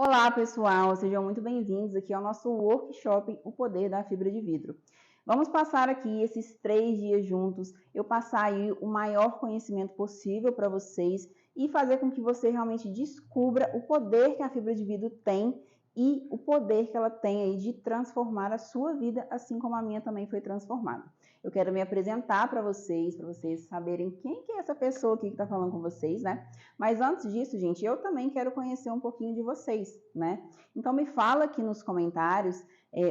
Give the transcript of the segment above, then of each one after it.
Olá, pessoal, sejam muito bem-vindos aqui ao nosso workshop O Poder da Fibra de Vidro. Vamos passar aqui esses 3 dias juntos, eu passar aí o maior conhecimento possível para vocês e fazer com que você realmente descubra o poder que a fibra de vidro tem e o poder que ela tem aí de transformar a sua vida, assim como a minha também foi transformada. Eu quero me apresentar para vocês saberem quem que é essa pessoa aqui que está falando com vocês, né? Mas antes disso, gente, eu também quero conhecer um pouquinho de vocês, né? Então me fala aqui nos comentários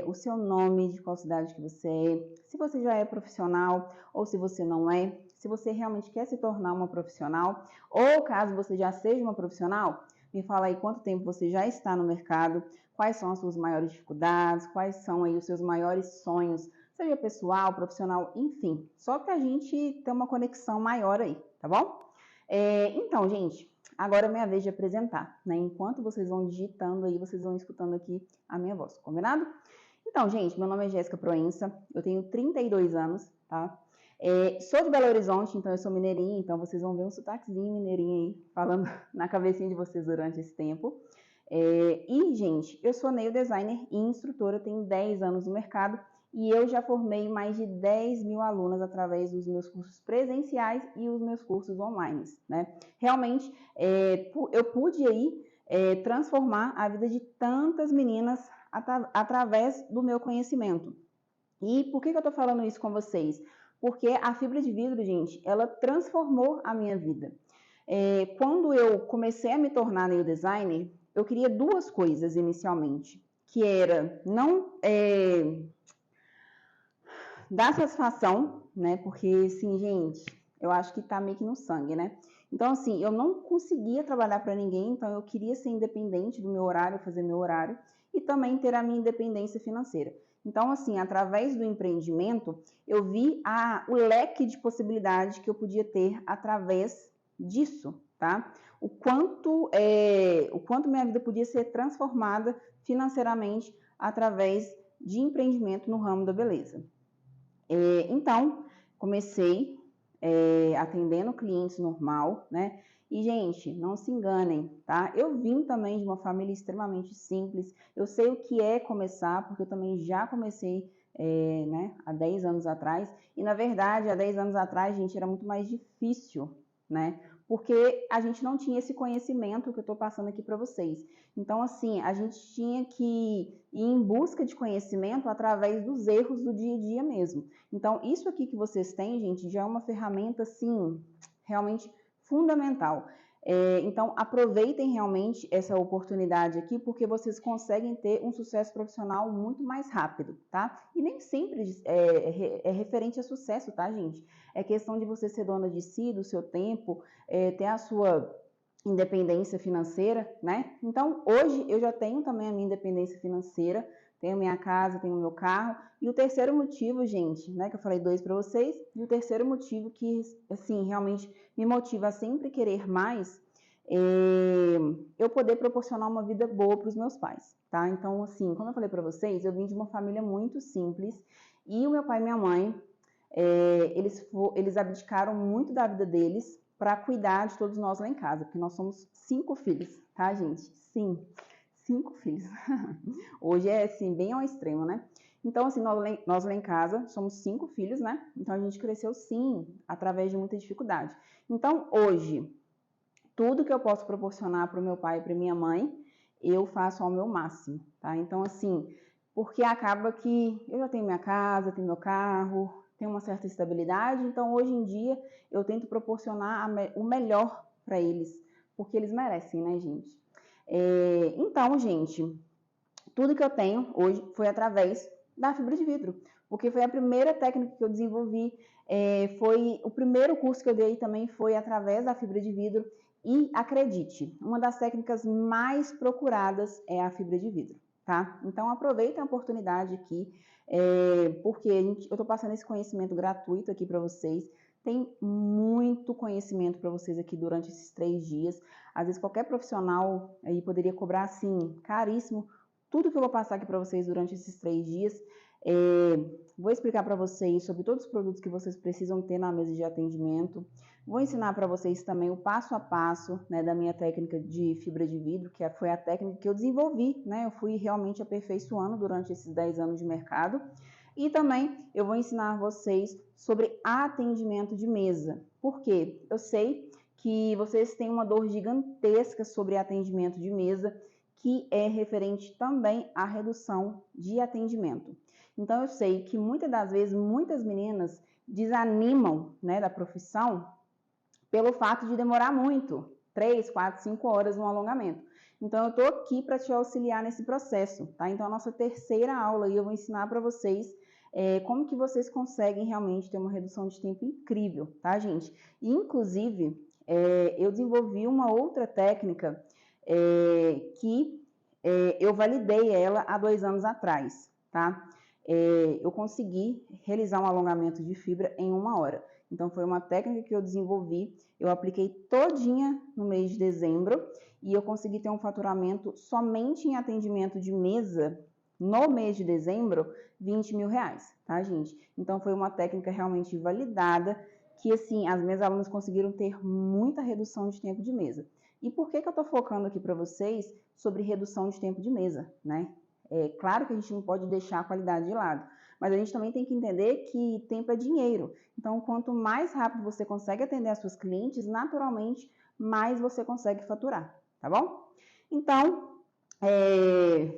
o seu nome, de qual cidade que você é, se você já é profissional ou se você não é, se você realmente quer se tornar uma profissional ou caso você já seja uma profissional, me fala aí quanto tempo você já está no mercado, quais são as suas maiores dificuldades, quais são aí os seus maiores sonhos, seja pessoal, profissional, enfim, só para a gente ter uma conexão maior aí, tá bom? Então, gente, agora é minha vez de apresentar, né? Enquanto vocês vão digitando aí, vocês vão escutando aqui a minha voz, combinado? Então, gente, meu nome é Jéssica Proença, eu tenho 32 anos, tá? Sou de Belo Horizonte, então eu sou mineirinha, então vocês vão ver um sotaquezinho mineirinho aí, falando na cabecinha de vocês durante esse tempo. Gente, eu sou nail designer e instrutora, tenho 10 anos no mercado e eu já formei mais de 10 mil alunas através dos meus cursos presenciais e os meus cursos online, né? Realmente, eu pude aí transformar a vida de tantas meninas através do meu conhecimento. E por que eu tô falando isso com vocês? Porque a fibra de vidro, gente, ela transformou a minha vida. Quando eu comecei a me tornar nail designer, eu queria duas coisas inicialmente, que era não dar satisfação, né? Porque, assim, gente, eu acho que tá meio que no sangue, né? Então, assim, eu não conseguia trabalhar para ninguém, então eu queria ser independente do meu horário, fazer meu horário e também ter a minha independência financeira. Então, assim, através do empreendimento, eu vi o leque de possibilidades que eu podia ter através disso, tá? O quanto minha vida podia ser transformada financeiramente através de empreendimento no ramo da beleza. Então, comecei atendendo clientes normal, né? E, gente, não se enganem, tá? Eu vim também de uma família extremamente simples. Eu sei o que é começar, porque eu também já comecei, né, há 10 anos atrás. E, na verdade, há 10 anos atrás, gente, era muito mais difícil, né? Porque a gente não tinha esse conhecimento que eu estou passando aqui para vocês. Então, assim, a gente tinha que ir em busca de conhecimento através dos erros do dia a dia mesmo. Então, isso aqui que vocês têm, gente, já é uma ferramenta, assim, realmente fundamental. Então, aproveitem realmente essa oportunidade aqui, porque vocês conseguem ter um sucesso profissional muito mais rápido, tá? E nem sempre é referente a sucesso, tá, gente? É questão de você ser dona de si, do seu tempo, ter a sua independência financeira, né? Então, hoje eu já tenho também a minha independência financeira, tenho minha casa, tenho meu carro. E o terceiro motivo, gente, né, que eu falei 2 para vocês, e o terceiro motivo que, assim, realmente me motiva a sempre querer mais, eu poder proporcionar uma vida boa para os meus pais, tá? Então, assim, como eu falei para vocês, eu vim de uma família muito simples, e o meu pai e minha mãe, eles abdicaram muito da vida deles para cuidar de todos nós lá em casa, porque nós somos 5 filhos, tá, gente? Sim, 5 filhos. Hoje é, assim, bem ao extremo, né? Então, assim, nós lá em casa somos 5 filhos, né? Então, a gente cresceu, sim, através de muita dificuldade. Então, hoje, tudo que eu posso proporcionar para o meu pai e para minha mãe, eu faço ao meu máximo, tá? Então, assim, porque acaba que eu já tenho minha casa, tenho meu carro, tenho uma certa estabilidade, então, hoje em dia, eu tento proporcionar o melhor para eles, porque eles merecem, né, gente? Então, gente, tudo que eu tenho hoje foi através da fibra de vidro, porque foi a primeira técnica que eu desenvolvi, foi o primeiro curso que eu dei também foi através da fibra de vidro. E acredite, uma das técnicas mais procuradas é a fibra de vidro, tá? Então aproveitem a oportunidade aqui, porque eu estou passando esse conhecimento gratuito aqui para vocês. Tem muito conhecimento para vocês aqui durante esses 3 dias. Às vezes qualquer profissional aí poderia cobrar assim, caríssimo, tudo que eu vou passar aqui para vocês durante esses 3 dias. Vou explicar para vocês sobre todos os produtos que vocês precisam ter na mesa de atendimento. Vou ensinar para vocês também o passo a passo, né, da minha técnica de fibra de vidro, que foi a técnica que eu desenvolvi, né? Eu fui realmente aperfeiçoando durante esses 10 anos de mercado. E também eu vou ensinar vocês sobre atendimento de mesa. Por quê? Eu sei que vocês têm uma dor gigantesca sobre atendimento de mesa, que é referente também à redução de atendimento. Então, eu sei que muitas das vezes, muitas meninas desanimam, né, da profissão pelo fato de demorar muito, 3, 4, 5 horas no alongamento. Então, eu estou aqui para te auxiliar nesse processo, tá? Então, a nossa terceira aula aí eu vou ensinar para vocês como que vocês conseguem realmente ter uma redução de tempo incrível, tá, gente? E, inclusive, eu desenvolvi uma outra técnica que eu validei ela há 2 anos atrás, tá? Eu consegui realizar um alongamento de fibra em 1 hora. Então, foi uma técnica que eu desenvolvi, eu apliquei todinha no mês de dezembro e eu consegui ter um faturamento somente em atendimento de mesa no mês de dezembro, R$20 mil, tá, gente? Então, foi uma técnica realmente validada que, assim, as minhas alunas conseguiram ter muita redução de tempo de mesa. E por que eu tô focando aqui para vocês sobre redução de tempo de mesa, né? É claro que a gente não pode deixar a qualidade de lado, mas a gente também tem que entender que tempo é dinheiro. Então, quanto mais rápido você consegue atender as suas clientes, naturalmente, mais você consegue faturar, tá bom? Então,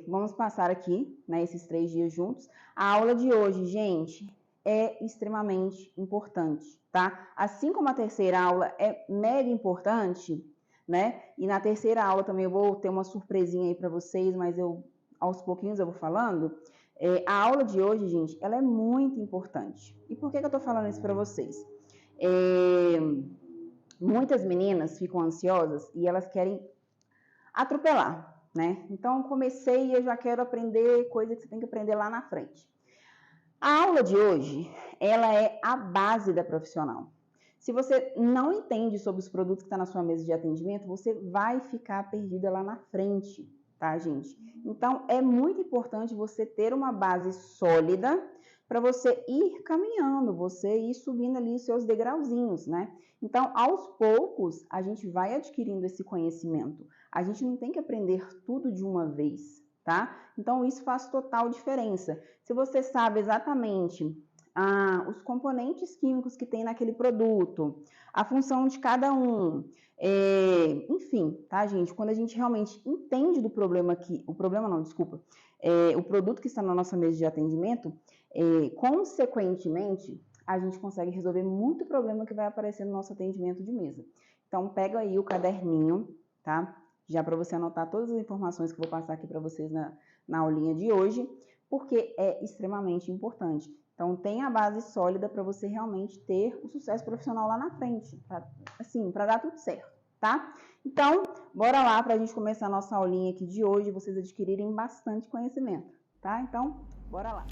vamos passar aqui, né, esses 3 dias juntos. A aula de hoje, gente, é extremamente importante, tá? Assim como a terceira aula é mega importante, né? E na terceira aula também eu vou ter uma surpresinha aí para vocês, mas aos pouquinhos eu vou falando. A aula de hoje, gente, ela é muito importante. E por que eu tô falando isso para vocês? Muitas meninas ficam ansiosas e elas querem atropelar, né? Então, comecei e eu já quero aprender coisa que você tem que aprender lá na frente. A aula de hoje, ela é a base da profissional. Se você não entende sobre os produtos que estão na sua mesa de atendimento, você vai ficar perdida lá na frente, tá, gente? Então, é muito importante você ter uma base sólida para você ir caminhando, você ir subindo ali os seus degrauzinhos, né? Então, aos poucos, a gente vai adquirindo esse conhecimento. A gente não tem que aprender tudo de uma vez, tá? Então, isso faz total diferença. Se você sabe exatamente os componentes químicos que tem naquele produto, a função de cada um, enfim, tá, gente? Quando a gente realmente entende do problema o produto que está na nossa mesa de atendimento, consequentemente, a gente consegue resolver muito problema que vai aparecer no nosso atendimento de mesa. Então, pega aí o caderninho, tá? Já para você anotar todas as informações que eu vou passar aqui para vocês na aulinha de hoje, porque é extremamente importante. Então, tem a base sólida para você realmente ter o sucesso profissional lá na frente, para dar tudo certo, tá? Então, bora lá para a gente começar a nossa aulinha aqui de hoje e vocês adquirirem bastante conhecimento, tá? Então, bora lá.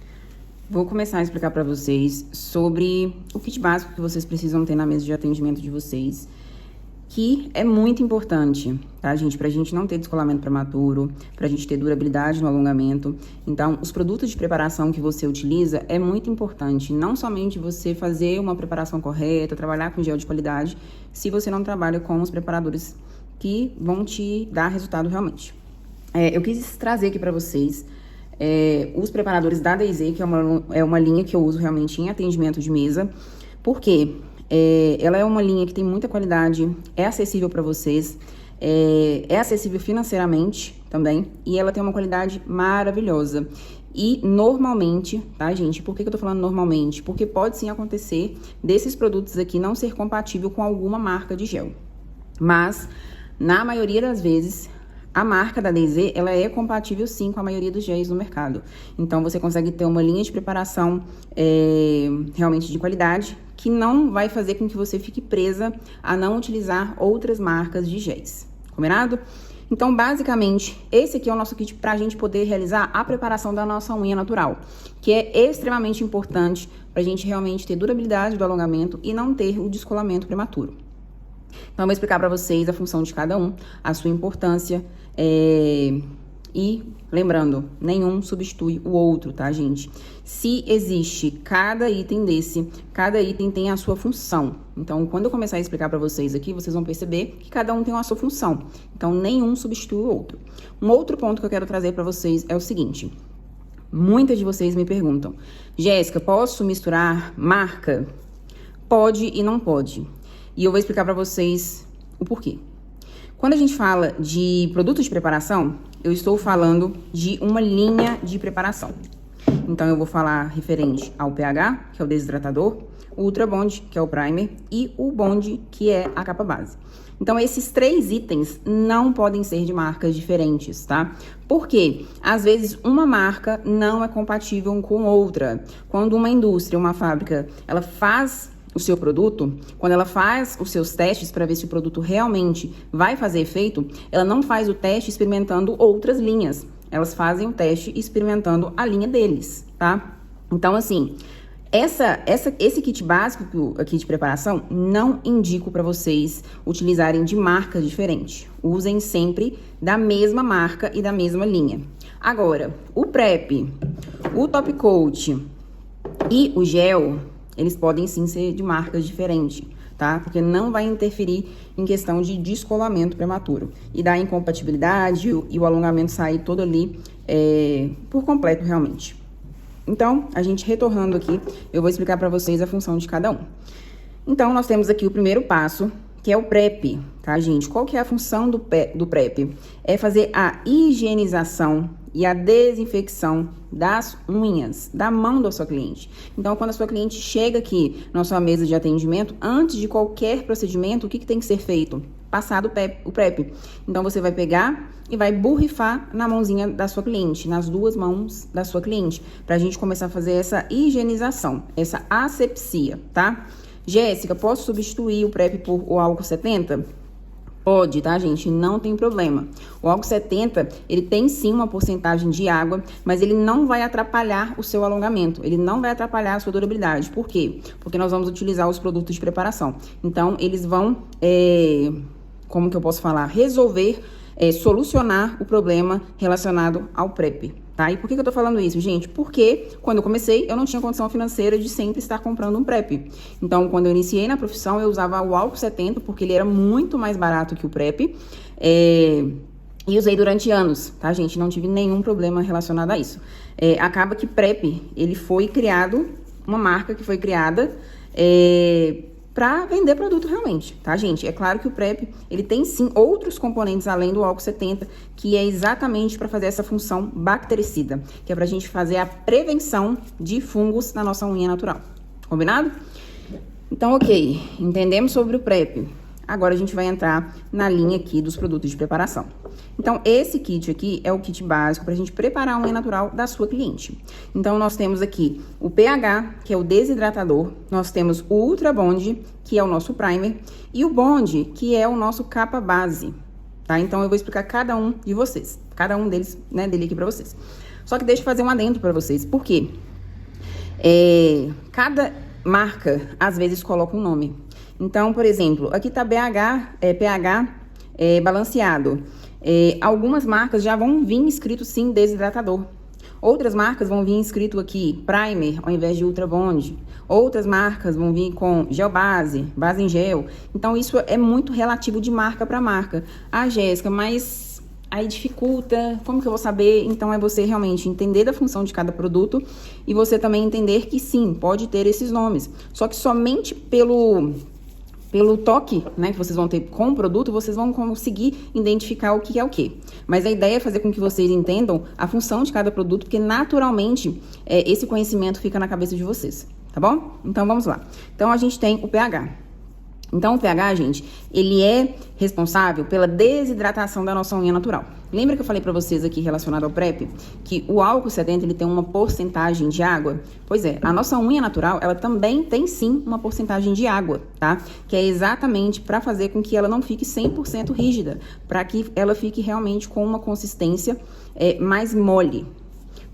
Vou começar a explicar para vocês sobre o kit básico que vocês precisam ter na mesa de atendimento de vocês, que é muito importante, tá, gente? Pra gente não ter descolamento prematuro, pra gente ter durabilidade no alongamento. Então, os produtos de preparação que você utiliza é muito importante. Não somente você fazer uma preparação correta, trabalhar com gel de qualidade, se você não trabalha com os preparadores que vão te dar resultado realmente. Eu quis trazer aqui pra vocês os preparadores da DayZ, que é uma linha que eu uso realmente em atendimento de mesa. Por quê? Ela é uma linha que tem muita qualidade, é acessível para vocês, é acessível financeiramente também, e ela tem uma qualidade maravilhosa. E normalmente, tá, gente? Por que eu tô falando normalmente? Porque pode sim acontecer desses produtos aqui não ser compatível com alguma marca de gel. Mas, na maioria das vezes, a marca da DayZ, ela é compatível sim com a maioria dos géis no mercado. Então, você consegue ter uma linha de preparação realmente de qualidade, que não vai fazer com que você fique presa a não utilizar outras marcas de géis. Combinado? Então, basicamente, esse aqui é o nosso kit para a gente poder realizar a preparação da nossa unha natural, que é extremamente importante para a gente realmente ter durabilidade do alongamento e não ter o descolamento prematuro. Então, eu vou explicar para vocês a função de cada um, a sua importância, E lembrando, nenhum substitui o outro, tá, gente? Se existe cada item desse, cada item tem a sua função. Então, quando eu começar a explicar para vocês aqui, vocês vão perceber que cada um tem a sua função. Então, nenhum substitui o outro. Um outro ponto que eu quero trazer para vocês é o seguinte. Muitas de vocês me perguntam, Jéssica, posso misturar marca? Pode e não pode. E eu vou explicar para vocês o porquê. Quando a gente fala de produtos de preparação, eu estou falando de uma linha de preparação. Então, eu vou falar referente ao pH, que é o desidratador, o Ultra Bond, que é o primer, e o Bond, que é a capa base. Então, esses 3 itens não podem ser de marcas diferentes, tá? Porque, às vezes, uma marca não é compatível com outra. Quando uma indústria, uma fábrica, ela faz o seu produto, quando ela faz os seus testes para ver se o produto realmente vai fazer efeito, ela não faz o teste experimentando outras linhas. Elas fazem o teste experimentando a linha deles, tá? Então, assim, esse kit básico aqui de preparação, não indico para vocês utilizarem de marcas diferentes. Usem sempre da mesma marca e da mesma linha. Agora, o PrEP, o Top Coat e o gel, eles podem sim ser de marcas diferentes, tá? Porque não vai interferir em questão de descolamento prematuro. E da incompatibilidade e o alongamento sair todo ali por completo, realmente. Então, a gente retornando aqui, eu vou explicar para vocês a função de cada um. Então, nós temos aqui o primeiro passo, que é o PrEP, tá, gente? Qual que é a função do PrEP? É fazer a higienização e a desinfecção das unhas, da mão da sua cliente. Então, quando a sua cliente chega aqui na sua mesa de atendimento, antes de qualquer procedimento, o que tem que ser feito? Passar o PrEP. Então, você vai pegar e vai borrifar na mãozinha da sua cliente, nas 2 mãos da sua cliente, pra gente começar a fazer essa higienização, essa asepsia, tá? Jéssica, posso substituir o PrEP por o álcool 70? Pode, tá, gente? Não tem problema. O álcool 70, ele tem sim uma porcentagem de água, mas ele não vai atrapalhar o seu alongamento. Ele não vai atrapalhar a sua durabilidade. Por quê? Porque nós vamos utilizar os produtos de preparação. Então, eles vão, como que eu posso falar? Resolver, solucionar o problema relacionado ao PrEP. Tá? E por que eu tô falando isso, gente? Porque quando eu comecei, eu não tinha condição financeira de sempre estar comprando um PrEP. Então, quando eu iniciei na profissão, eu usava o álcool 70, porque ele era muito mais barato que o PrEP. E usei durante anos, tá, gente? Não tive nenhum problema relacionado a isso. Acaba que PrEP, ele foi criado, uma marca que foi criada para vender produto realmente, tá, gente? É claro que o PrEP, ele tem sim outros componentes além do álcool 70, que é exatamente para fazer essa função bactericida, que é pra gente fazer a prevenção de fungos na nossa unha natural. Combinado? Então, ok, entendemos sobre o PrEP. Agora a gente vai entrar na linha aqui dos produtos de preparação. Então, esse kit aqui é o kit básico para a gente preparar a unha natural da sua cliente. Então, nós temos aqui o pH, que é o desidratador. Nós temos o Ultra Bond, que é o nosso primer. E o Bond, que é o nosso capa base. Tá? Então, eu vou explicar cada um de vocês. Cada um deles, né, dele aqui para vocês. Só que deixa eu fazer um adendo para vocês. Por quê? Cada marca, às vezes, coloca um nome. Então, por exemplo, aqui tá pH balanceado. Algumas marcas já vão vir escrito sim desidratador. Outras marcas vão vir escrito aqui primer ao invés de Ultra Bond. Outras marcas vão vir com gel base, base em gel. Então, isso é muito relativo de marca para marca. Ah, Jéssica, mas aí dificulta, como que eu vou saber? Então, é você realmente entender da função de cada produto e você também entender que sim, pode ter esses nomes. Só que somente pelo toque, né, que vocês vão ter com o produto, vocês vão conseguir identificar o que é o que. Mas a ideia é fazer com que vocês entendam a função de cada produto, porque naturalmente esse conhecimento fica na cabeça de vocês, tá bom? Então, vamos lá. Então, a gente tem o pH. Então, o pH, gente, ele é responsável pela desidratação da nossa unha natural. Lembra que eu falei pra vocês aqui relacionado ao PrEP, que o álcool 70, ele tem uma porcentagem de água? Pois é, a nossa unha natural, ela também tem sim uma porcentagem de água, tá? Que é exatamente para fazer com que ela não fique 100% rígida, para que ela fique realmente com uma consistência mais mole.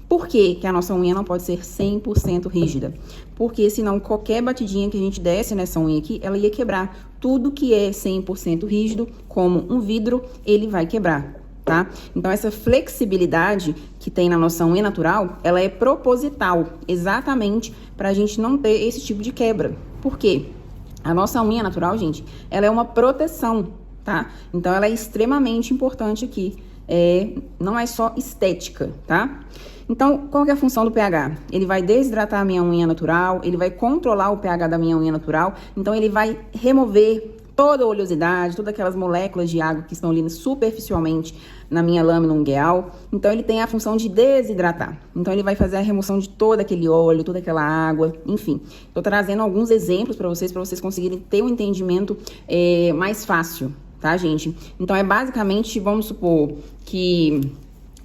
Por que a nossa unha não pode ser 100% rígida? Porque senão qualquer batidinha que a gente desse nessa unha aqui, ela ia quebrar. Tudo que é 100% rígido, como um vidro, ele vai quebrar. tá? Então, essa flexibilidade que tem na nossa unha natural, ela é proposital, exatamente para a gente não ter esse tipo de quebra. Por quê? A nossa unha natural, gente, ela é uma proteção, tá? Então, ela é extremamente importante aqui. Não é só estética, tá? Então, qual que é a função do pH? Ele vai desidratar a minha unha natural, ele vai controlar o pH da minha unha natural, então ele vai remover toda a oleosidade, todas aquelas moléculas de água que estão ali superficialmente na minha lâmina ungueal. Então, ele tem a função de desidratar. Então, ele vai fazer a remoção de todo aquele óleo, toda aquela água, enfim. Estou trazendo alguns exemplos para vocês conseguirem ter um entendimento mais fácil, tá, gente? Então, é basicamente, vamos supor que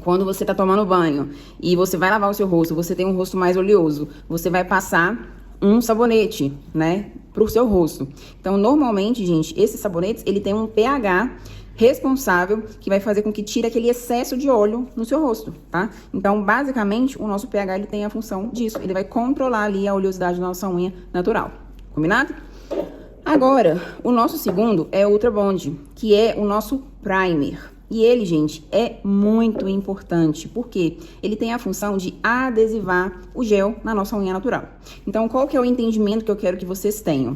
quando você tá tomando banho e você vai lavar o seu rosto, você tem um rosto mais oleoso, você vai passar um sabonete, né, pro seu rosto. Então, normalmente, gente, esses sabonetes, ele tem um pH responsável que vai fazer com que tire aquele excesso de óleo no seu rosto, tá? Então, basicamente, o nosso pH, ele tem a função disso. Ele vai controlar ali a oleosidade da nossa unha natural. Combinado? Agora, o nosso segundo é o Ultra Bond, que é o nosso primer. E ele, gente, é muito importante, porque ele tem a função de adesivar o gel na nossa unha natural. Então, qual que é o entendimento que eu quero que vocês tenham?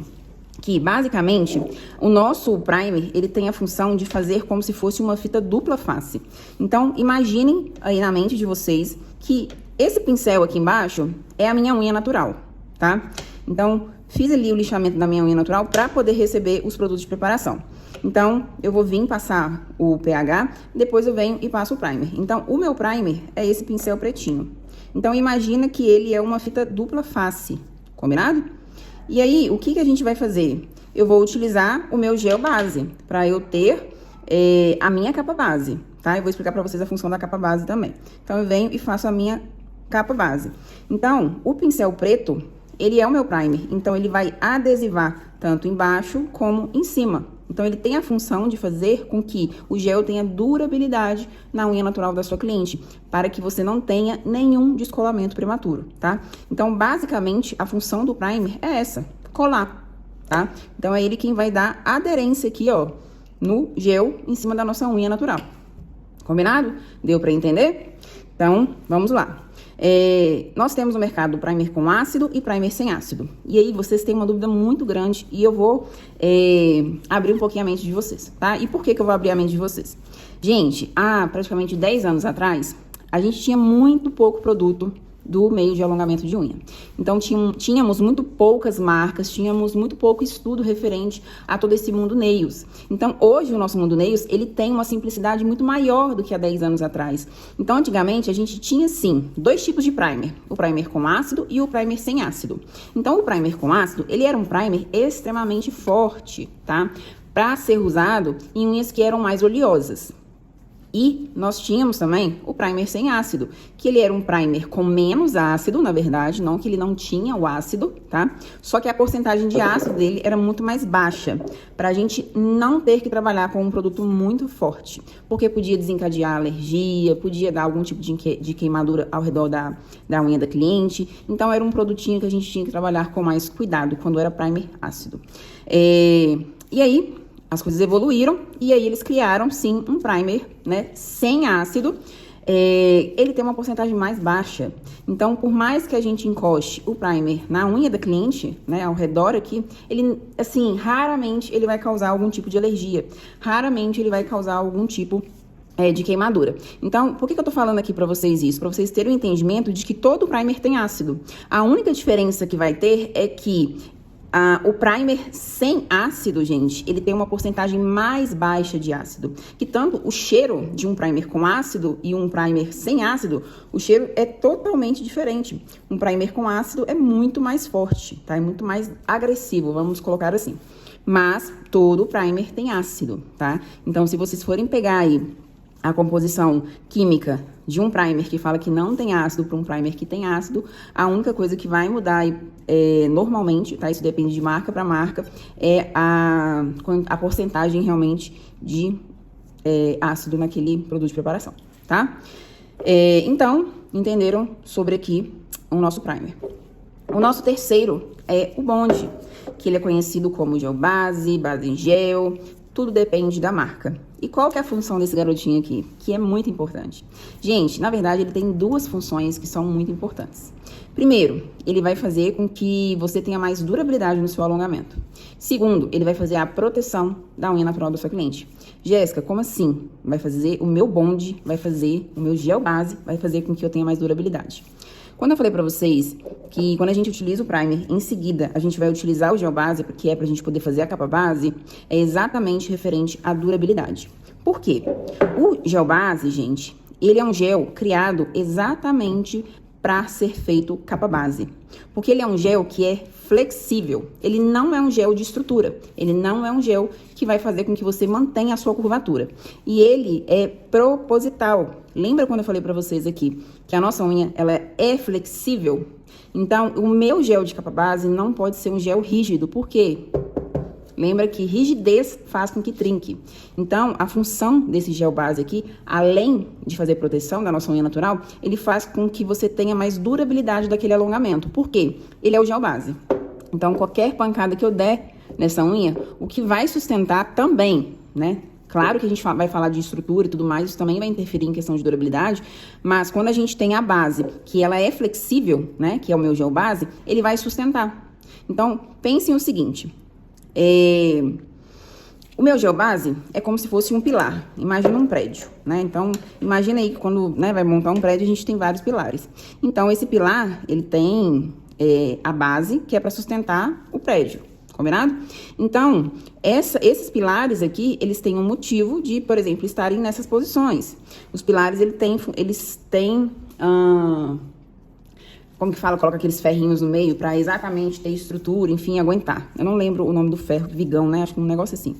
Que, basicamente, o nosso primer, ele tem a função de fazer como se fosse uma fita dupla face. Então, imaginem aí na mente de vocês que esse pincel aqui embaixo é a minha unha natural, tá? Então, fiz ali o lixamento da minha unha natural para poder receber os produtos de preparação. Então, eu vou vir passar o pH, depois eu venho e passo o primer. Então, o meu primer é esse pincel pretinho. Então, imagina que ele é uma fita dupla face, combinado? E aí, o que a gente vai fazer? Eu vou utilizar o meu gel base, para eu ter a minha capa base, tá? Eu vou explicar para vocês a função da capa base também. Então, eu venho e faço a minha capa base. Então, o pincel preto, ele é o meu primer. Então, ele vai adesivar tanto embaixo como em cima. Então, ele tem a função de fazer com que o gel tenha durabilidade na unha natural da sua cliente, para que você não tenha nenhum descolamento prematuro, tá? Então, basicamente, a função do primer é essa, colar, tá? Então, é ele quem vai dar aderência aqui, ó, no gel em cima da nossa unha natural. Combinado? Deu pra entender? Então, vamos lá. Nós temos no mercado primer com ácido e primer sem ácido. E aí, vocês têm uma dúvida muito grande e eu vou abrir um pouquinho a mente de vocês, tá? E por que eu vou abrir a mente de vocês? Gente, há praticamente 10 anos atrás, a gente tinha muito pouco produto do meio de alongamento de unha. Então, tínhamos muito poucas marcas, tínhamos muito pouco estudo referente a todo esse mundo nails. Então, hoje, o nosso mundo nails, ele tem uma simplicidade muito maior do que há 10 anos atrás. Então, antigamente, a gente tinha, sim, dois tipos de primer. O primer com ácido e o primer sem ácido. Então, o primer com ácido, ele era um primer extremamente forte, tá? Para ser usado em unhas que eram mais oleosas. E nós tínhamos também o primer sem ácido, que ele era um primer com menos ácido, na verdade, não que ele não tinha o ácido, tá? Só que a porcentagem de ácido dele era muito mais baixa, pra gente não ter que trabalhar com um produto muito forte, porque podia desencadear alergia, podia dar algum tipo de queimadura ao redor da unha da cliente. Então, era um produtinho que a gente tinha que trabalhar com mais cuidado quando era primer ácido. E aí, as coisas evoluíram e aí eles criaram, sim, um primer, né, sem ácido. Ele tem uma porcentagem mais baixa. Então, por mais que a gente encoste o primer na unha da cliente, né, ao redor aqui, ele, assim, raramente ele vai causar algum tipo de alergia. Raramente ele vai causar algum tipo de queimadura. Então, por que eu tô falando aqui pra vocês isso? Pra vocês terem o entendimento de que todo primer tem ácido. A única diferença que vai ter é que o primer sem ácido, gente, ele tem uma porcentagem mais baixa de ácido. Que tanto o cheiro de um primer com ácido e um primer sem ácido, o cheiro é totalmente diferente. Um primer com ácido é muito mais forte, tá? É muito mais agressivo, vamos colocar assim. Mas todo primer tem ácido, tá? Então, se vocês forem pegar aí a composição química de um primer que fala que não tem ácido para um primer que tem ácido, a única coisa que vai mudar normalmente, tá? Isso depende de marca para marca, é a porcentagem realmente de ácido naquele produto de preparação, tá? Então, entenderam sobre aqui o nosso primer. O nosso terceiro é o Bond, que ele é conhecido como gel base, base em gel, Tudo depende da marca. E qual que é a função desse garotinho aqui? Que é muito importante. Gente, na verdade, ele tem duas funções que são muito importantes. Primeiro, ele vai fazer com que você tenha mais durabilidade no seu alongamento. Segundo, ele vai fazer a proteção da unha natural da sua cliente. Jéssica, como assim? Vai fazer o meu bond, vai fazer o meu gel base, vai fazer com que eu tenha mais durabilidade. Quando eu falei pra vocês que quando a gente utiliza o primer, em seguida a gente vai utilizar o gel base, que é pra gente poder fazer a capa base, é exatamente referente à durabilidade. Por quê? O gel base, gente, ele é um gel criado exatamente para ser feito capa base. Porque ele é um gel que é flexível. Ele não é um gel de estrutura. Ele não é um gel que vai fazer com que você mantenha a sua curvatura. E ele é proposital. Lembra quando eu falei para vocês aqui que a nossa unha, ela é flexível? Então, o meu gel de capa base não pode ser um gel rígido. Por quê? Lembra que rigidez faz com que trinque. Então, a função desse gel base aqui, além de fazer proteção da nossa unha natural, ele faz com que você tenha mais durabilidade daquele alongamento. Por quê? Ele é o gel base. Então, qualquer pancada que eu der nessa unha, o que vai sustentar também, né? Claro que a gente vai falar de estrutura e tudo mais, isso também vai interferir em questão de durabilidade, mas quando a gente tem a base, que ela é flexível, né? Que é o meu gel base, ele vai sustentar. Então, pensem o seguinte... O meu gel base é como se fosse um pilar. Imagina um prédio, né? Então, imagina aí que quando, né, vai montar um prédio, a gente tem vários pilares. Então, esse pilar, ele tem a base, que é para sustentar o prédio, combinado? Então, esses pilares aqui, eles têm um motivo de, por exemplo, estarem nessas posições. Os pilares, eles têm como que fala, coloca aqueles ferrinhos no meio pra exatamente ter estrutura, enfim, aguentar. Eu não lembro o nome do ferro, vigão, né? Acho que um negócio assim.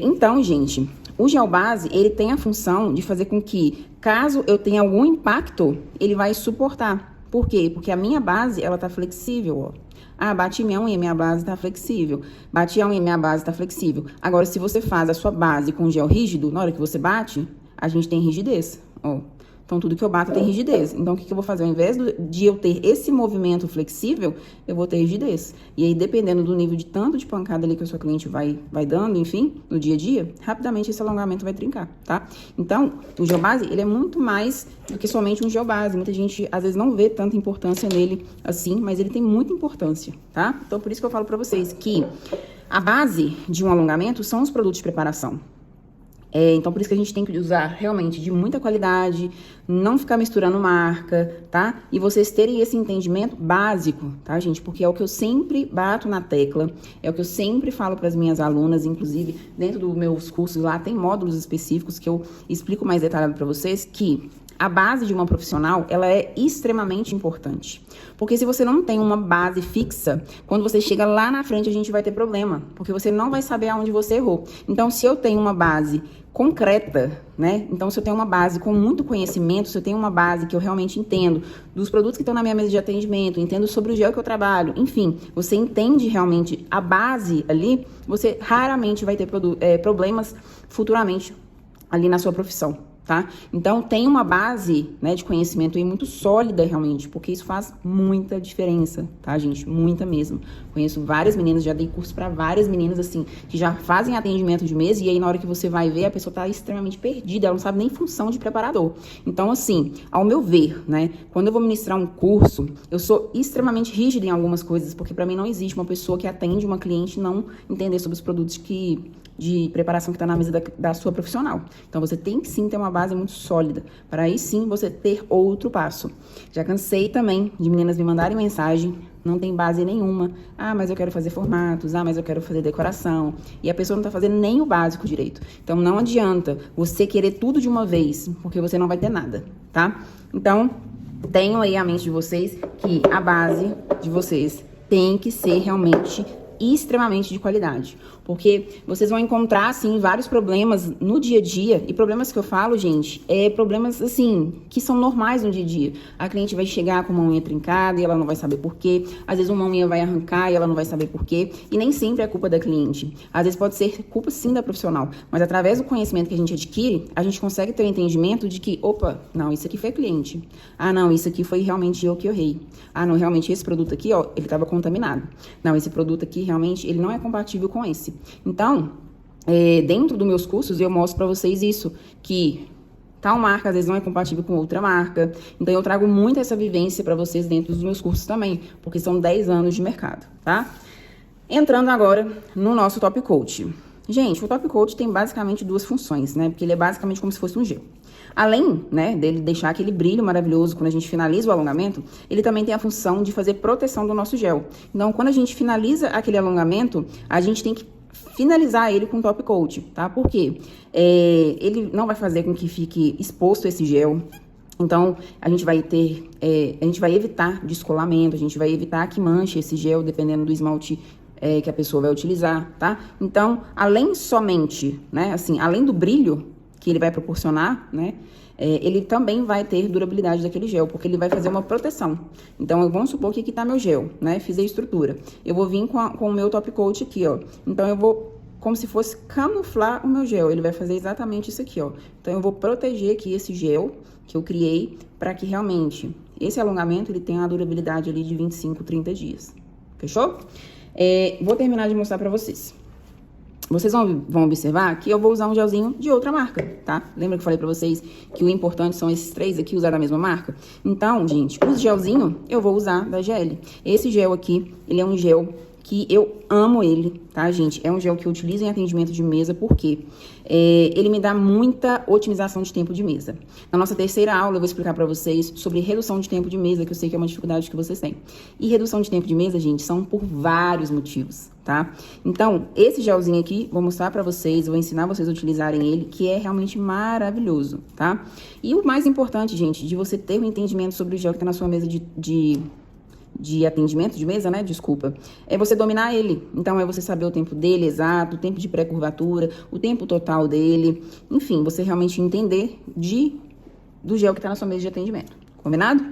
Então, gente, o gel base, ele tem a função de fazer com que, caso eu tenha algum impacto, ele vai suportar. Por quê? Porque a minha base, ela tá flexível, ó. Ah, bati minha unha, minha base tá flexível. Bati a unha, minha base tá flexível. Agora, se você faz a sua base com gel rígido, na hora que você bate, a gente tem rigidez, ó. Então, tudo que eu bato tem rigidez. Então, o que eu vou fazer? Ao invés de eu ter esse movimento flexível, eu vou ter rigidez. E aí, dependendo do nível de tanto de pancada ali que a sua cliente vai dando, enfim, no dia a dia, rapidamente esse alongamento vai trincar, tá? Então, o gel base, ele é muito mais do que somente um gel base. Muita gente, às vezes, não vê tanta importância nele assim, mas ele tem muita importância, tá? Então, por isso que eu falo pra vocês que a base de um alongamento são os produtos de preparação. Então, por isso que a gente tem que usar realmente de muita qualidade, não ficar misturando marca, tá? E vocês terem esse entendimento básico, tá, gente? Porque é o que eu sempre bato na tecla, é o que eu sempre falo para as minhas alunas, inclusive dentro dos meus cursos lá tem módulos específicos que eu explico mais detalhado para vocês, que a base de uma profissional, ela é extremamente importante. Porque se você não tem uma base fixa, quando você chega lá na frente, a gente vai ter problema. Porque você não vai saber aonde você errou. Então, se eu tenho uma base concreta, né? Então, se eu tenho uma base com muito conhecimento, se eu tenho uma base que eu realmente entendo dos produtos que estão na minha mesa de atendimento, entendo sobre o gel que eu trabalho, enfim, você entende realmente a base ali, você raramente vai ter problemas futuramente ali na sua profissão. Tá? Então, tem uma base, né, de conhecimento aí muito sólida, realmente, porque isso faz muita diferença, tá, gente? Muita mesmo. Conheço várias meninas, já dei curso para várias meninas, assim, que já fazem atendimento de mesa e aí na hora que você vai ver, a pessoa tá extremamente perdida, ela não sabe nem função de preparador. Então, assim, ao meu ver, né, quando eu vou ministrar um curso, eu sou extremamente rígida em algumas coisas, porque para mim não existe uma pessoa que atende uma cliente não entender sobre os produtos de preparação que está na mesa da sua profissional. Então, você tem que sim ter uma base muito sólida, para aí sim você ter outro passo. Já cansei também de meninas me mandarem mensagem, não tem base nenhuma. Ah, mas eu quero fazer formatos, ah, mas eu quero fazer decoração. E a pessoa não está fazendo nem o básico direito. Então, não adianta você querer tudo de uma vez, porque você não vai ter nada, tá? Então, tenham aí a mente de vocês que a base de vocês tem que ser realmente extremamente de qualidade, porque vocês vão encontrar, assim, vários problemas no dia a dia, e problemas que eu falo, gente, problemas, assim, que são normais no dia a dia. A cliente vai chegar com uma unha trincada e ela não vai saber por quê, às vezes uma unha vai arrancar e ela não vai saber por quê, e nem sempre é culpa da cliente. Às vezes pode ser culpa, sim, da profissional, mas através do conhecimento que a gente adquire, a gente consegue ter o entendimento de que, opa, não, isso aqui foi a cliente. Ah, não, isso aqui foi realmente eu que errei. Ah, não, realmente esse produto aqui, ó, ele estava contaminado. Não, esse produto aqui, realmente, ele não é compatível com esse. Então, dentro dos meus cursos, eu mostro para vocês isso, que tal marca às vezes não é compatível com outra marca. Então, eu trago muito essa vivência para vocês dentro dos meus cursos também, porque são 10 anos de mercado, tá? Entrando agora no nosso Top Coat. Gente, o Top Coat tem basicamente duas funções, né? Porque ele é basicamente como se fosse um gel. Além, né, dele deixar aquele brilho maravilhoso quando a gente finaliza o alongamento, ele também tem a função de fazer proteção do nosso gel. Então, quando a gente finaliza aquele alongamento, a gente tem que finalizar ele com top coat, tá? Por quê? Ele não vai fazer com que fique exposto esse gel. Então, a gente vai evitar descolamento, a gente vai evitar que manche esse gel, dependendo do esmalte que a pessoa vai utilizar, tá? Então, além somente, né, assim, além do brilho que ele vai proporcionar, né, ele também vai ter durabilidade daquele gel, porque ele vai fazer uma proteção. Então, vamos supor que aqui tá meu gel, né, fiz a estrutura. Eu vou vir com o meu top coat aqui, ó. Então, eu vou, como se fosse camuflar o meu gel, ele vai fazer exatamente isso aqui, ó. Então, eu vou proteger aqui esse gel que eu criei, para que realmente esse alongamento, ele tenha a durabilidade ali de 25, 30 dias. Fechou? Vou terminar de mostrar pra vocês. Vocês vão observar que eu vou usar um gelzinho de outra marca, tá? Lembra que eu falei pra vocês que o importante são esses três aqui, usar da mesma marca? Então, gente, o gelzinho eu vou usar da GL. Esse gel aqui, ele é um gel que eu amo ele, tá, gente? É um gel que eu utilizo em atendimento de mesa, porque ele me dá muita otimização de tempo de mesa. Na nossa terceira aula, eu vou explicar pra vocês sobre redução de tempo de mesa, que eu sei que é uma dificuldade que vocês têm. E redução de tempo de mesa, gente, são por vários motivos, tá? Então, esse gelzinho aqui, vou mostrar pra vocês, vou ensinar vocês a utilizarem ele, que é realmente maravilhoso, tá? E o mais importante, gente, de você ter um entendimento sobre o gel que tá na sua mesa de atendimento de mesa, né? Desculpa. É você dominar ele. Então, é você saber o tempo dele exato, o tempo de pré-curvatura, o tempo total dele. Enfim, você realmente entender do gel que tá na sua mesa de atendimento. Combinado?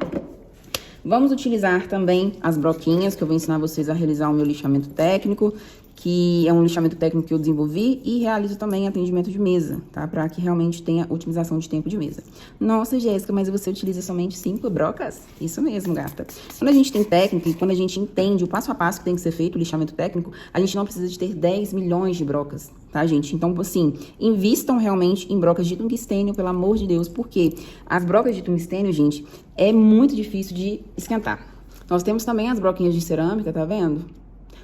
Vamos utilizar também as broquinhas, que eu vou ensinar vocês a realizar o meu lixamento técnico, que é um lixamento técnico que eu desenvolvi e realizo também atendimento de mesa, tá? Para que realmente tenha otimização de tempo de mesa. Nossa, Jéssica, mas você utiliza somente 5 brocas? Isso mesmo, gata. Quando a gente tem técnica e quando a gente entende o passo a passo que tem que ser feito o lixamento técnico, a gente não precisa de ter 10 milhões de brocas, tá, gente? Então, assim, invistam realmente em brocas de tungstênio, pelo amor de Deus, porque as brocas de tungstênio, gente, é muito difícil de esquentar. Nós temos também as broquinhas de cerâmica, tá vendo?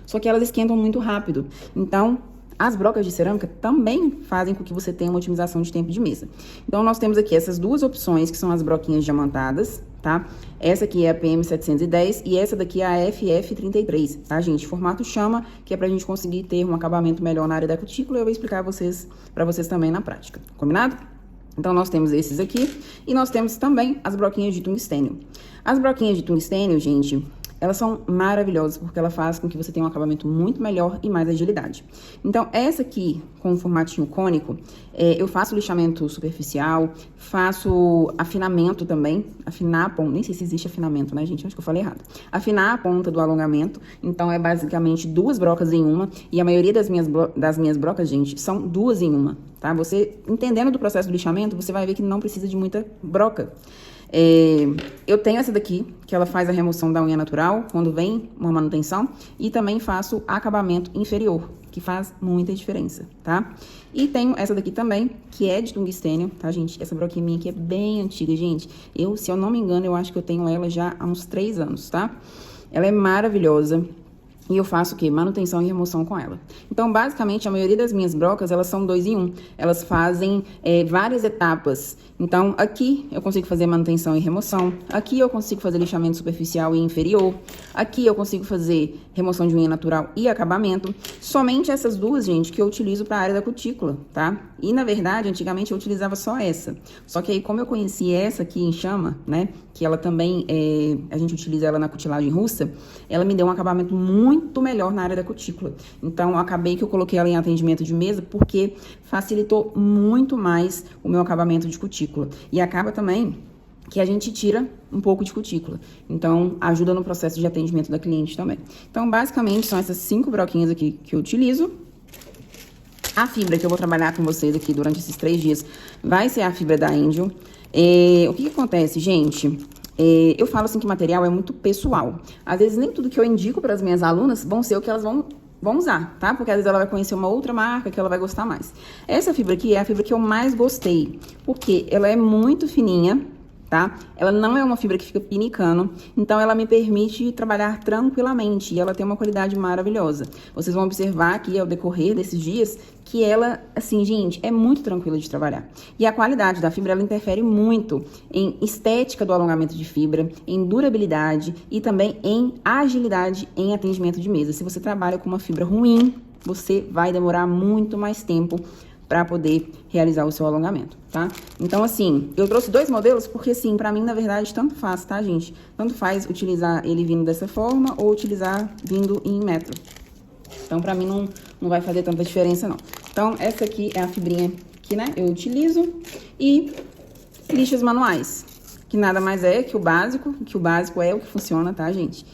Só que elas esquentam muito rápido. Então, as brocas de cerâmica também fazem com que você tenha uma otimização de tempo de mesa. Então, nós temos aqui essas duas opções, que são as broquinhas diamantadas, tá? Essa aqui é a PM710 e essa daqui é a FF33, tá, gente? Formato chama, que é pra gente conseguir ter um acabamento melhor na área da cutícula. Eu vou explicar pra vocês também na prática. Combinado? Então, nós temos esses aqui e nós temos também as broquinhas de tungstênio. As broquinhas de tungstênio, gente, elas são maravilhosas, porque ela faz com que você tenha um acabamento muito melhor e mais agilidade. Então, essa aqui, com o formatinho cônico, eu faço lixamento superficial, faço afinamento também, afinar a ponta, nem sei se existe afinamento, né, gente? Acho que eu falei errado. Afinar a ponta do alongamento, então é basicamente 2 brocas em uma, e a maioria das minhas brocas, gente, são 2 em uma, tá? Você, entendendo do processo do lixamento, você vai ver que não precisa de muita broca. Eu tenho essa daqui, que ela faz a remoção da unha natural, quando vem uma manutenção, e também faço acabamento inferior, que faz muita diferença, tá? E tenho essa daqui também, que é de tungstênio, tá, gente? Essa broquinha minha aqui é bem antiga, gente. Se eu não me engano, eu acho que eu tenho ela já há uns 3 anos, tá? Ela é maravilhosa. E eu faço o quê? Manutenção e remoção com ela. Então, basicamente, a maioria das minhas brocas, elas são 2 em 1. Elas fazem várias etapas. Então, aqui eu consigo fazer manutenção e remoção. Aqui eu consigo fazer lixamento superficial e inferior. Aqui eu consigo fazer remoção de unha natural e acabamento. Somente essas duas, gente, que eu utilizo para a área da cutícula, tá? E, na verdade, antigamente eu utilizava só essa. Só que aí, como eu conheci essa aqui em chama, né? Que ela também, a gente utiliza ela na cutilagem russa, ela me deu um acabamento muito melhor na área da cutícula. Então, eu acabei que eu coloquei ela em atendimento de mesa, porque facilitou muito mais o meu acabamento de cutícula. E acaba também que a gente tira um pouco de cutícula. Então, ajuda no processo de atendimento da cliente também. Então, basicamente, são essas 5 broquinhas aqui que eu utilizo. A fibra que eu vou trabalhar com vocês aqui durante esses 3 dias vai ser a fibra da Angel. O que acontece, gente? Eu falo assim que material é muito pessoal. Às vezes, nem tudo que eu indico para as minhas alunas vão ser o que elas vão vão usar, tá? Porque às vezes ela vai conhecer uma outra marca que ela vai gostar mais. Essa fibra aqui é a fibra que eu mais gostei, porque ela é muito fininha, tá? Ela não é uma fibra que fica pinicando, então ela me permite trabalhar tranquilamente e ela tem uma qualidade maravilhosa. Vocês vão observar aqui ao decorrer desses dias que ela, assim, gente, é muito tranquila de trabalhar. E a qualidade da fibra, ela interfere muito em estética do alongamento de fibra, em durabilidade e também em agilidade em atendimento de mesa. Se você trabalha com uma fibra ruim, você vai demorar muito mais tempo para poder realizar o seu alongamento, tá? Então, assim, eu trouxe 2 modelos porque, assim, pra mim, na verdade, tanto faz, tá, gente? Tanto faz utilizar ele vindo dessa forma ou utilizar vindo em metro. Então, pra mim, não vai fazer tanta diferença, não. Então, essa aqui é a fibrinha que, né, eu utilizo. E lixas manuais, que nada mais é que o básico é o que funciona, tá, gente?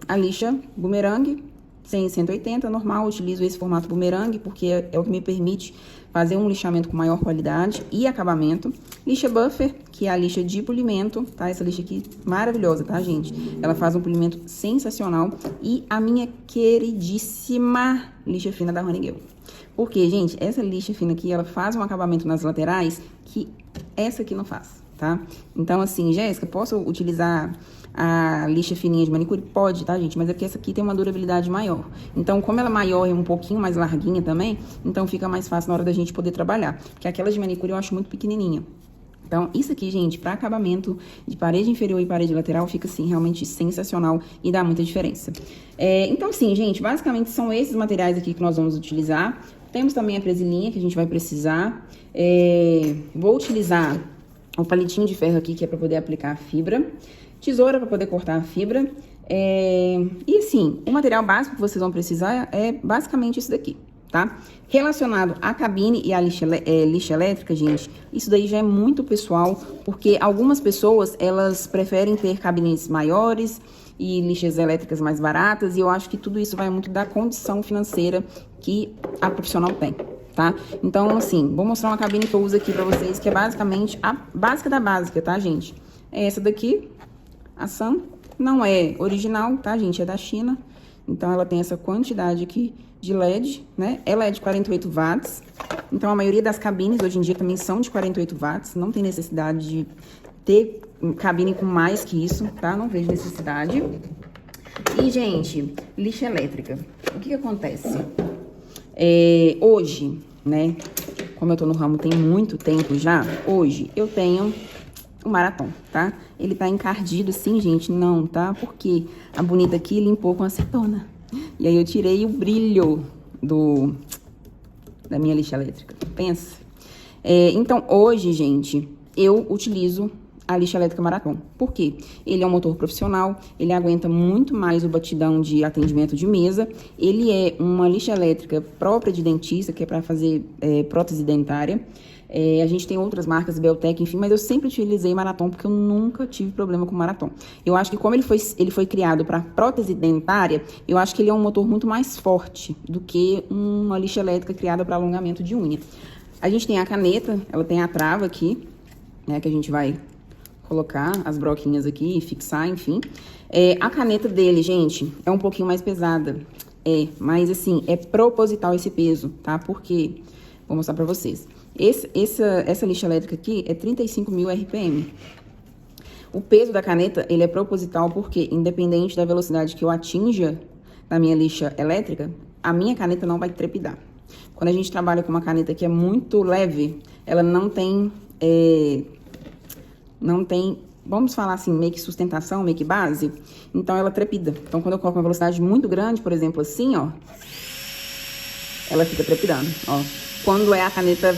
A lixa bumerangue, 100 e 180, normal, eu utilizo esse formato bumerangue, porque é o que me permite fazer um lixamento com maior qualidade e acabamento. Lixa buffer, que é a lixa de polimento, tá? Essa lixa aqui, maravilhosa, tá, gente? Ela faz um polimento sensacional. E a minha queridíssima lixa fina da Honeygale. Porque, gente, essa lixa fina aqui, ela faz um acabamento nas laterais que essa aqui não faz, tá? Então, assim, Jéssica, posso utilizar a lixa fininha de manicure? Pode, tá, gente? Mas é que essa aqui tem uma durabilidade maior. Então, como ela é maior e um pouquinho mais larguinha também, então fica mais fácil na hora da gente poder trabalhar. Porque aquela de manicure eu acho muito pequenininha. Então, isso aqui, gente, para acabamento de parede inferior e parede lateral, fica, assim, realmente sensacional e dá muita diferença. Então, sim, gente, basicamente são esses materiais aqui que nós vamos utilizar. Temos também a presilhinha que a gente vai precisar. Vou utilizar o palitinho de ferro aqui, que é para poder aplicar a fibra. Tesoura para poder cortar a fibra. E assim, o material básico que vocês vão precisar é basicamente isso daqui, tá? Relacionado à cabine e à lixa elétrica, gente, isso daí já é muito pessoal, porque algumas pessoas, elas preferem ter cabines maiores e lixas elétricas mais baratas, e eu acho que tudo isso vai muito da condição financeira que a profissional tem, tá? Então, assim, vou mostrar uma cabine que eu uso aqui pra vocês, que é basicamente a básica da básica, tá, gente? É essa daqui. A Sun não é original, tá, gente? É da China. Então, ela tem essa quantidade aqui de LED, né? Ela é de 48 watts. Então, a maioria das cabines, hoje em dia, também são de 48 watts. Não tem necessidade de ter cabine com mais que isso, tá? Não vejo necessidade. E, gente, lixa elétrica. O que acontece? Hoje, né? Como eu tô no ramo tem muito tempo já, hoje eu tenho o Marathon, tá? Ele tá encardido sim, gente, não, tá? Porque a bonita aqui limpou com acetona. E aí eu tirei o brilho da minha lixa elétrica. Pensa. Então, hoje, gente, eu utilizo a lixa elétrica Marathon. Por quê? Ele é um motor profissional, ele aguenta muito mais o batidão de atendimento de mesa. Ele é uma lixa elétrica própria de dentista, que é para fazer prótese dentária. A gente tem outras marcas, Beltec, enfim, mas eu sempre utilizei Marathon porque eu nunca tive problema com Marathon. Eu acho que como ele foi criado para prótese dentária, eu acho que ele é um motor muito mais forte do que uma lixa elétrica criada para alongamento de unha. A gente tem a caneta, ela tem a trava aqui, né, que a gente vai colocar as broquinhas aqui e fixar, enfim. A caneta dele, gente, é um pouquinho mais pesada. Mas assim, é proposital esse peso, tá? Porque, vou mostrar pra vocês. Essa lixa elétrica aqui é 35.000 RPM. O peso da caneta, ele é proposital porque, independente da velocidade que eu atinja na minha lixa elétrica, a minha caneta não vai trepidar. Quando a gente trabalha com uma caneta que é muito leve, ela não tem, vamos falar assim, meio que sustentação, meio que base, então ela trepida. Então, quando eu coloco uma velocidade muito grande, por exemplo, assim, ó, ela fica trepidando, ó. Quando é a caneta,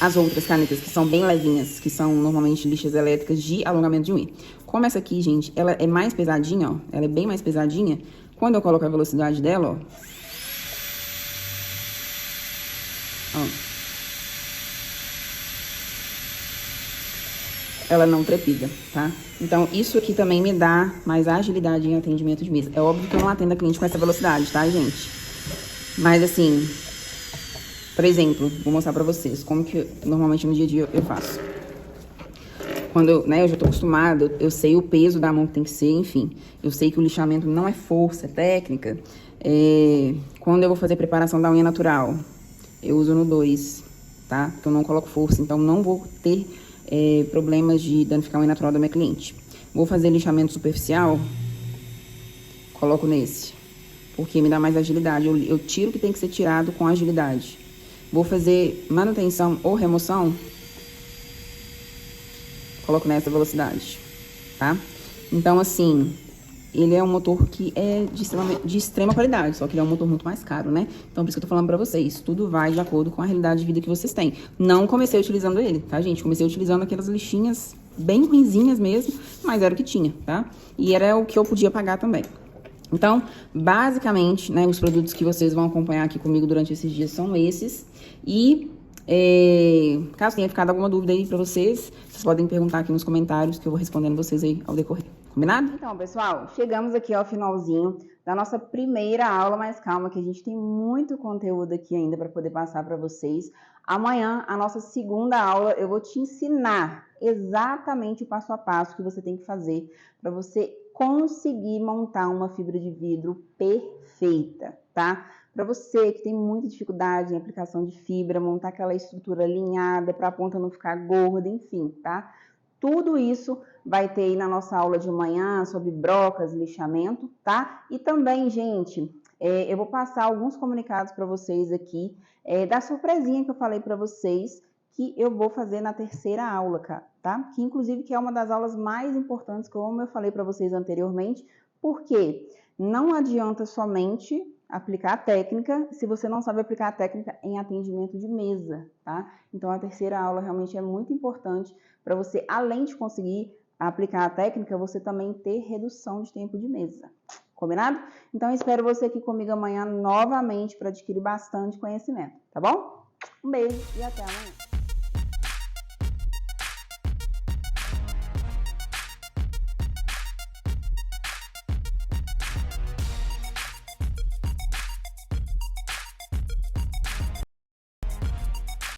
as outras canetas que são bem levinhas, que são normalmente lixas elétricas de alongamento de unha. Como essa aqui, gente, ela é mais pesadinha, ó, ela é bem mais pesadinha, quando eu coloco a velocidade dela, ó, ela não trepida, tá? Então, isso aqui também me dá mais agilidade em atendimento de mesa. É óbvio que eu não atendo a cliente com essa velocidade, tá, gente? Mas, assim, por exemplo, vou mostrar pra vocês como que normalmente no dia a dia eu faço. Quando eu já tô acostumada, eu sei o peso da mão que tem que ser, enfim. Eu sei que o lixamento não é força, é técnica. Quando eu vou fazer preparação da unha natural, eu uso no 2, tá? Porque eu não coloco força, então não vou ter problemas de danificar a unha natural da minha cliente. Vou fazer lixamento superficial, coloco nesse, porque me dá mais agilidade. Eu tiro o que tem que ser tirado com agilidade. Vou fazer manutenção ou remoção, coloco nessa velocidade, tá? Então, assim, ele é um motor que é de extrema qualidade, só que ele é um motor muito mais caro, né? Então, por isso que eu tô falando pra vocês, tudo vai de acordo com a realidade de vida que vocês têm. Não comecei utilizando ele, tá, gente? Comecei utilizando aquelas lixinhas bem ruinzinhas mesmo, mas era o que tinha, tá? E era o que eu podia pagar também. Então, basicamente, né, os produtos que vocês vão acompanhar aqui comigo durante esses dias são esses. E caso tenha ficado alguma dúvida aí pra vocês podem perguntar aqui nos comentários que eu vou respondendo vocês aí ao decorrer. Combinado? Então, pessoal, chegamos aqui ao finalzinho da nossa primeira aula mais calma, que a gente tem muito conteúdo aqui ainda para poder passar para vocês. Amanhã, a nossa segunda aula, eu vou te ensinar exatamente o passo a passo que você tem que fazer para você conseguir montar uma fibra de vidro perfeita, tá? Para você que tem muita dificuldade em aplicação de fibra, montar aquela estrutura alinhada para a ponta não ficar gorda, enfim, tá? Tudo isso vai ter aí na nossa aula de manhã sobre brocas, lixamento, tá? E também, gente, eu vou passar alguns comunicados para vocês aqui da surpresinha que eu falei para vocês que eu vou fazer na terceira aula, tá? Que inclusive que é uma das aulas mais importantes, como eu falei para vocês anteriormente, porque não adianta somente aplicar a técnica se você não sabe aplicar a técnica em atendimento de mesa, tá? Então, a terceira aula realmente é muito importante para você, além de conseguir aplicar a técnica, você também ter redução de tempo de mesa. Combinado? Então, espero você aqui comigo amanhã novamente para adquirir bastante conhecimento, tá bom? Um beijo e até amanhã.